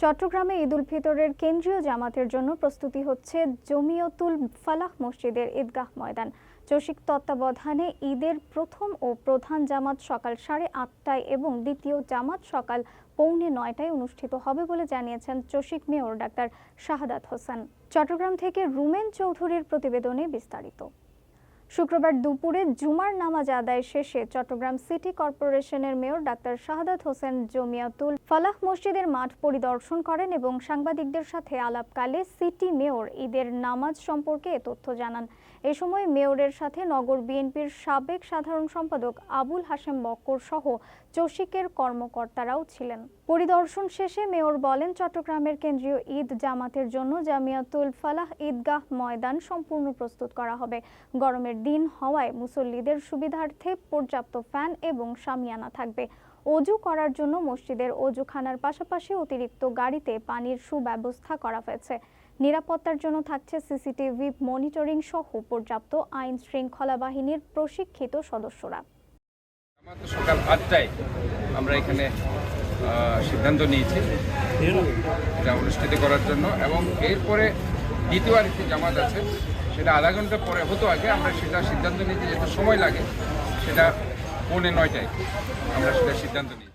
চট্টগ্রামে ঈদুল ফিতরের কেন্দ্রীয় জামাতের জন্য প্রস্তুতি হচ্ছে জমিয়তুল ফালাহ মসজিদের ঈদগাহ ময়দান। চসিক তত্ত্বাবধানে ঈদের প্রথম ও প্রধান জামাত সকাল 8:30টায় এবং দ্বিতীয় জামাত সকাল 8:45টায় অনুষ্ঠিত হবে বলে জানিয়েছেন চসিক মেয়র ডাক্তার শাহাদাত হোসেন। চট্টগ্রাম থেকে রুমেন চৌধুরীর প্রতিবেদনে বিস্তারিত। শুক্রবার দুপুরে জুমার নামাজ আদায় শেষে চট্টগ্রাম সিটি কর্পোরেশনের মেয়র ডাক্তার শাহাদাত হোসেন জমিয়তুল ফালাহ মসজিদের মাঠ পরিদর্শন করেন এবং সাংবাদিকদের সাথে আলাপকালে সিটি মেয়র ঈদের নামাজ সম্পর্কে এ তথ্য জানান। এ সময় মেয়রের সাথে নগর বিএনপির সাবেক সাধারণ সম্পাদক আবুল হাশেম বক্কর সহ চসিকের কর্মকর্তারাও ছিলেন। পরিদর্শন শেষে মেয়র বলেন, চট্টগ্রামের কেন্দ্রীয় ঈদ জামাতের জন্য জামিয়াতুল ফালাহ ঈদগাহ ময়দান সম্পূর্ণ প্রস্তুত করা হবে। গরমের দিন হওয়ায় মুসল্লিদের সুবিধার্থে পর্যাপ্ত ফ্যান এবং শামিয়ানা থাকবে। অজু করার জন্য মসজিদের অজুখানার পাশাপাশি অতিরিক্ত গাড়িতে পানির সুব্যবস্থা করা হয়েছে। নিরাপত্তার জন্য থাকছে সিসিটিভি মনিটরিং সহ পর্যাপ্ত আইন শৃঙ্খলা বাহিনীর প্রশিক্ষিত সদস্যরা। সকাল 8টায় আমরা এখানে সিদ্ধান্ত নিয়েছি এটা অনুষ্ঠিত করার জন্য, এবং এরপরে দ্বিতীয় আরেকটি জামাত আছে, সেটা আধা ঘন্টা পরে হতো। আগে আমরা সেটা সিদ্ধান্ত নিয়েছি, যেহেতু সময় লাগে, সেটা 8:45টায় আমরা সেটা সিদ্ধান্ত নিই।